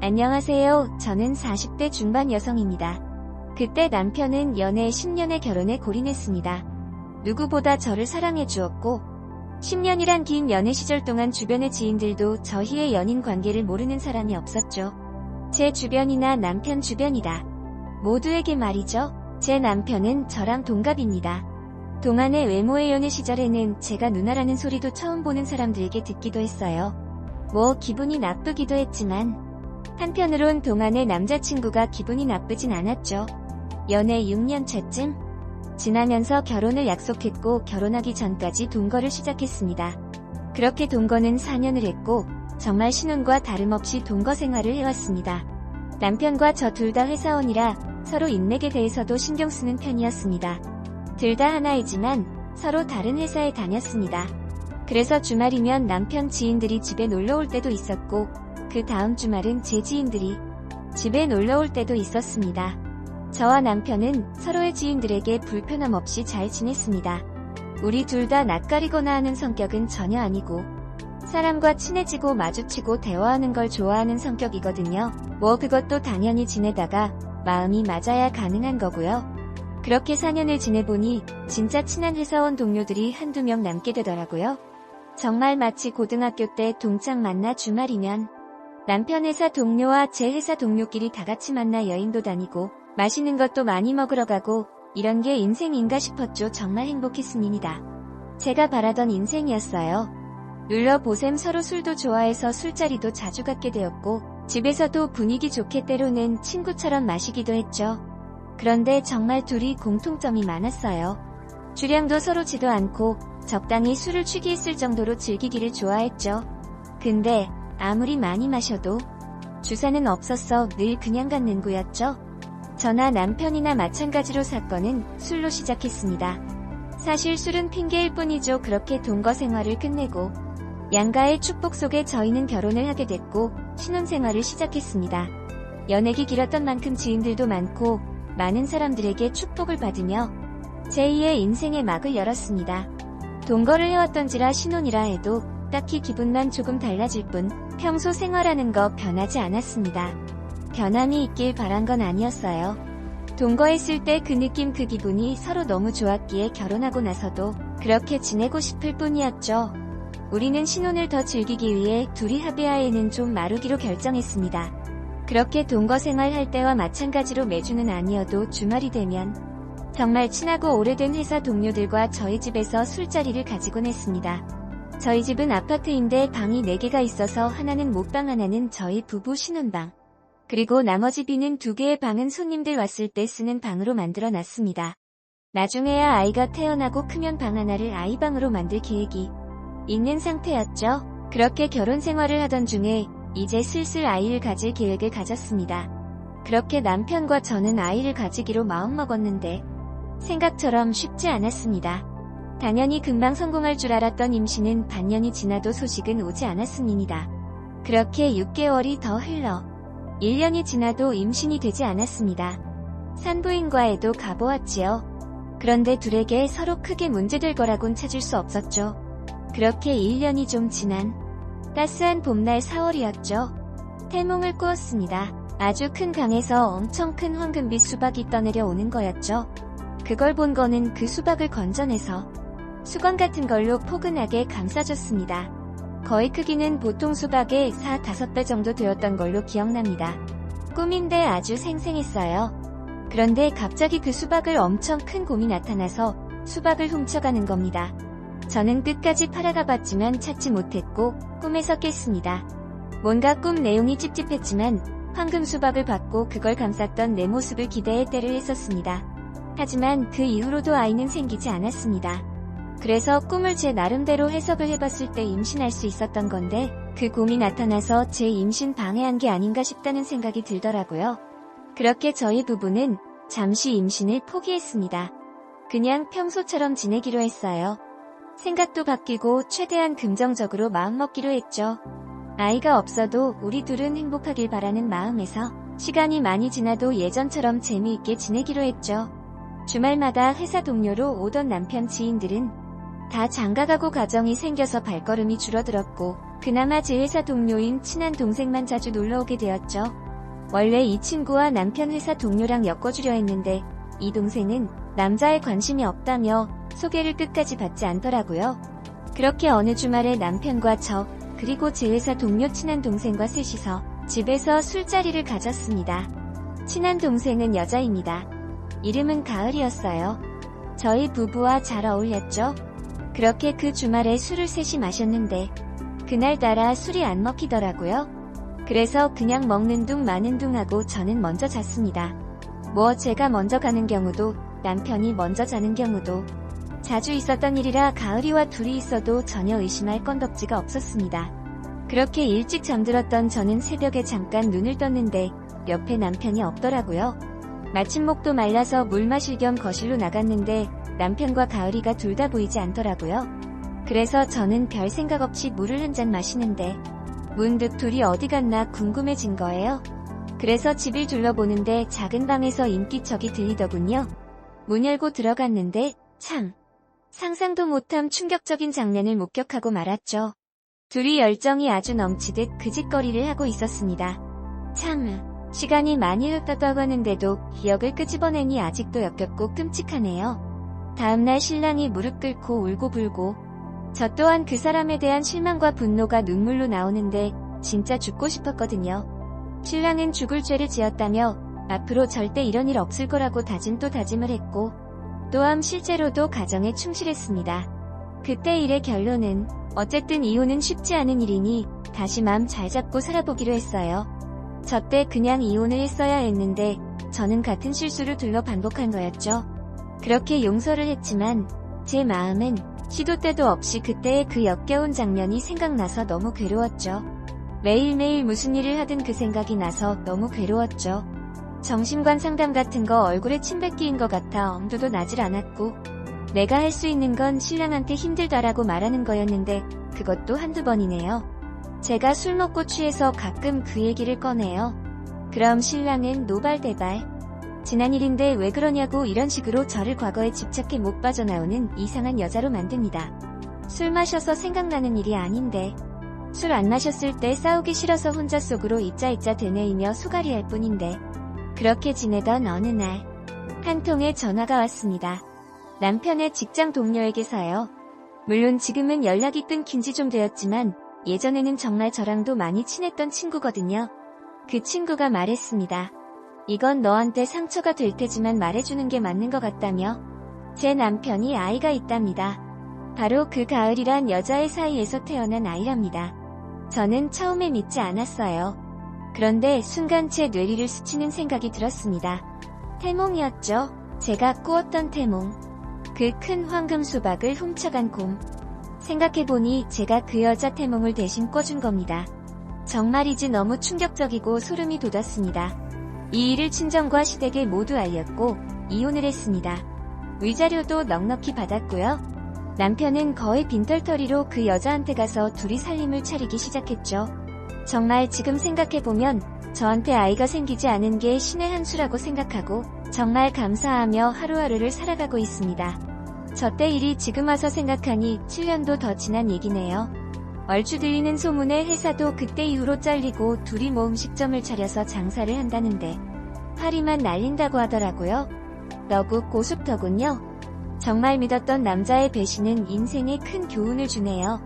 안녕하세요. 저는 40대 중반 여성입니다. 그때 남편은 연애 10년에 결혼에 골인했습니다. 누구보다 저를 사랑해 주었고 10년이란 긴 연애 시절 동안 주변의 지인들도 저희의 연인 관계를 모르는 사람이 없었죠. 제 주변이나 남편 주변이다. 모두에게 말이죠. 제 남편은 저랑 동갑입니다. 동안의 외모의 연애 시절에는 제가 누나라는 소리도 처음 보는 사람들에게 듣기도 했어요. 기분이 나쁘기도 했지만 한편으론 동안의 남자친구가 기분이 나쁘진 않았죠. 연애 6년 차쯤 지나면서 결혼을 약속했고 결혼하기 전까지 동거를 시작했습니다. 그렇게 동거는 4년을 했고 정말 신혼과 다름없이 동거 생활을 해왔습니다. 남편과 저 둘 다 회사원이라 서로 인맥에 대해서도 신경 쓰는 편이었습니다. 둘 다 하나이지만 서로 다른 회사에 다녔습니다. 그래서 주말이면 남편 지인들이 집에 놀러올 때도 있었고 그 다음 주말은 제 지인들이 집에 놀러올 때도 있었습니다. 저와 남편은 서로의 지인들에게 불편함 없이 잘 지냈습니다. 우리 둘 다 낯가리거나 하는 성격은 전혀 아니고 사람과 친해지고 마주치고 대화하는 걸 좋아하는 성격이거든요. 그것도 당연히 지내다가 마음이 맞아야 가능한 거고요. 그렇게 4년을 지내보니 진짜 친한 회사원 동료들이 한두 명 남게 되더라고요. 정말 마치 고등학교 때 동창 만나 주말이면 남편 회사 동료와 제 회사 동료끼리 다 같이 만나 여행도 다니고 맛있는 것도 많이 먹으러 가고 이런 게 인생인가 싶었죠. 정말 행복했습니다. 제가 바라던 인생이었어요. 눌러보셈 서로 술도 좋아해서 술자리도 자주 갖게 되었고 집에서도 분위기 좋게 때로는 친구처럼 마시기도 했죠. 그런데 정말 둘이 공통점이 많았어요. 주량도 서로 지도 않고 적당히 술을 취기했을 정도로 즐기기를 좋아했죠. 근데 아무리 많이 마셔도 주사는 없었어 늘 그냥 갖는 거였죠. 저나 남편이나 마찬가지로 사건은 술로 시작했습니다. 사실 술은 핑계일 뿐이죠. 그렇게 동거 생활을 끝내고 양가의 축복 속에 저희는 결혼을 하게 됐고 신혼생활을 시작했습니다. 연애기 길었던 만큼 지인들도 많고 많은 사람들에게 축복을 받으며 제2의 인생의 막을 열었습니다. 동거를 해왔던지라 신혼이라 해도 딱히 기분만 조금 달라질 뿐 평소 생활하는 거 변하지 않았습니다. 변함이 있길 바란 건 아니었어요. 동거했을 때 그 느낌 그 기분이 서로 너무 좋았기에 결혼하고 나서도 그렇게 지내고 싶을 뿐이었죠. 우리는 신혼을 더 즐기기 위해 둘이 합의하에는 좀 마루기로 결정했습니다. 그렇게 동거 생활할 때와 마찬가지로 매주는 아니어도 주말이 되면 정말 친하고 오래된 회사 동료들과 저희 집에서 술자리를 가지곤 했습니다. 저희 집은 아파트인데 방이 4개가 있어서 하나는 목방 하나는 저희 부부 신혼방 그리고 나머지 비는 2개의 방은 손님들 왔을 때 쓰는 방으로 만들어 놨습니다. 나중에야 아이가 태어나고 크면 방 하나를 아이방으로 만들 계획이 있는 상태였죠. 그렇게 결혼 생활을 하던 중에 이제 슬슬 아이를 가질 계획을 가졌습니다. 그렇게 남편과 저는 아이를 가지기로 마음먹었는데 생각처럼 쉽지 않았습니다. 당연히 금방 성공할 줄 알았던 임신은 반년이 지나도 소식은 오지 않았습니다. 그렇게 6개월이 더 흘러 1년이 지나도 임신이 되지 않았습니다. 산부인과에도 가보았지요. 그런데 둘에게 서로 크게 문제될 거라곤 찾을 수 없었죠. 그렇게 1년이 좀 지난 따스한 봄날 4월이었죠. 태몽을 꾸었습니다. 아주 큰 강에서 엄청 큰 황금빛 수박이 떠내려 오는 거였죠. 그걸 본 거는 그 수박을 건져내서 수건 같은 걸로 포근하게 감싸줬습니다. 거의 크기는 보통 수박의 4-5배 정도 되었던 걸로 기억납니다. 꿈인데 아주 생생했어요. 그런데 갑자기 그 수박을 엄청 큰 곰이 나타나서 수박을 훔쳐가는 겁니다. 저는 끝까지 팔아가봤지만 찾지 못했고 꿈에서 깼습니다. 뭔가 꿈 내용이 찝찝했지만 황금 수박을 받고 그걸 감쌌던 내 모습을 기대해 때를 했었습니다. 하지만 그 이후로도 아이는 생기지 않았습니다. 그래서 꿈을 제 나름대로 해석을 해봤을 때 임신할 수 있었던 건데 그 곰이 나타나서 제 임신 방해한 게 아닌가 싶다는 생각이 들더라고요. 그렇게 저희 부부는 잠시 임신을 포기했습니다. 그냥 평소처럼 지내기로 했어요. 생각도 바뀌고 최대한 긍정적으로 마음먹기로 했죠. 아이가 없어도 우리 둘은 행복하길 바라는 마음에서 시간이 많이 지나도 예전처럼 재미있게 지내기로 했죠. 주말마다 회사 동료로 오던 남편 지인들은 다 장가가고 가정이 생겨서 발걸음이 줄어들었고 그나마 제 회사 동료인 친한 동생만 자주 놀러오게 되었죠. 원래 이 친구와 남편 회사 동료랑 엮어주려 했는데 이 동생은 남자에 관심이 없다며 소개를 끝까지 받지 않더라고요. 그렇게 어느 주말에 남편과 저 그리고 제 회사 동료 친한 동생과 셋이서 집에서 술자리를 가졌습니다. 친한 동생은 여자입니다. 이름은 가을이었어요. 저희 부부와 잘 어울렸죠. 그렇게 그 주말에 술을 셋이 마셨는데 그날따라 술이 안 먹히더라고요. 그래서 그냥 먹는 둥 마는 둥 하고 저는 먼저 잤습니다. 뭐 제가 먼저 가는 경우도 남편이 먼저 자는 경우도 자주 있었던 일이라 가을이와 둘이 있어도 전혀 의심할 건덕지가 없었습니다. 그렇게 일찍 잠들었던 저는 새벽에 잠깐 눈을 떴는데 옆에 남편이 없더라고요. 마침 목도 말라서 물 마실 겸 거실로 나갔는데 남편과 가을이가 둘 다 보이지 않더라고요. 그래서 저는 별 생각 없이 물을 한 잔 마시는데 문득 둘이 어디 갔나 궁금해진 거예요. 그래서 집을 둘러보는데 작은 방에서 인기척이 들리더군요. 문 열고 들어갔는데 참 상상도 못한 충격적인 장면을 목격하고 말았죠. 둘이 열정이 아주 넘치듯 그 짓거리를 하고 있었습니다. 참 시간이 많이 흘렀다고 하는데도 기억을 끄집어내니 아직도 역겹고 끔찍하네요. 다음날 신랑이 무릎 꿇고 울고불고 저 또한 그 사람에 대한 실망과 분노가 눈물로 나오는데 진짜 죽고 싶었거든요. 신랑은 죽을 죄를 지었다며 앞으로 절대 이런 일 없을 거라고 다짐 또 다짐을 했고 또한 실제로도 가정에 충실했습니다. 그때 일의 결론은 어쨌든 이혼은 쉽지 않은 일이니 다시 마음 잘 잡고 살아보기로 했어요. 저 때 그냥 이혼을 했어야 했는데 저는 같은 실수를 둘러 반복한 거였죠. 그렇게 용서를 했지만 제 마음은 시도 때도 없이 그때의 그 역겨운 장면이 생각나서 너무 괴로웠죠. 매일매일 무슨 일을 하든 그 생각이 나서 너무 괴로웠죠. 정신관 상담 같은 거 얼굴에 침 뱉기인 것 같아 엄두도 나질 않았고 내가 할 수 있는 건 신랑한테 힘들다라고 말하는 거였는데 그것도 한두 번이네요. 제가 술 먹고 취해서 가끔 그 얘기를 꺼내요. 그럼 신랑은 노발대발 지난 일인데 왜 그러냐고 이런 식으로 저를 과거에 집착해 못 빠져나오는 이상한 여자로 만듭니다. 술 마셔서 생각나는 일이 아닌데 술 안 마셨을 때 싸우기 싫어서 혼자 속으로 이짜이짜 되뇌이며 소갈이할 뿐인데 그렇게 지내던 어느 날 한 통의 전화가 왔습니다. 남편의 직장 동료에게서요. 물론 지금은 연락이 끊긴 지 좀 되었지만 예전에는 정말 저랑도 많이 친했던 친구거든요. 그 친구가 말했습니다. 이건 너한테 상처가 될 테지만 말해주는 게 맞는 것 같다며 제 남편이 아이가 있답니다. 바로 그 가을이란 여자의 사이에서 태어난 아이랍니다. 저는 처음에 믿지 않았어요. 그런데 순간 제 뇌리를 스치는 생각이 들었습니다. 태몽이었죠. 제가 꾸었던 태몽. 그 큰 황금 수박을 훔쳐간 곰. 생각해보니 제가 그 여자 태몽을 대신 꿔준 겁니다. 정말이지 너무 충격적이고 소름이 돋았습니다. 이 일을 친정과 시댁에 모두 알렸고 이혼을 했습니다. 위자료도 넉넉히 받았고요. 남편은 거의 빈털터리로 그 여자한테 가서 둘이 살림을 차리기 시작했죠. 정말 지금 생각해보면 저한테 아이가 생기지 않은 게 신의 한 수라고 생각하고 정말 감사하며 하루하루를 살아가고 있습니다. 저 때 일이 지금 와서 생각하니 7년도 더 지난 얘기네요. 얼추 들리는 소문에 회사도 그때 이후로 잘리고 둘이 모음식점을 차려서 장사를 한다는데 파리만 날린다고 하더라고요. 너구 고속터군요. 정말 믿었던 남자의 배신은 인생에 큰 교훈을 주네요.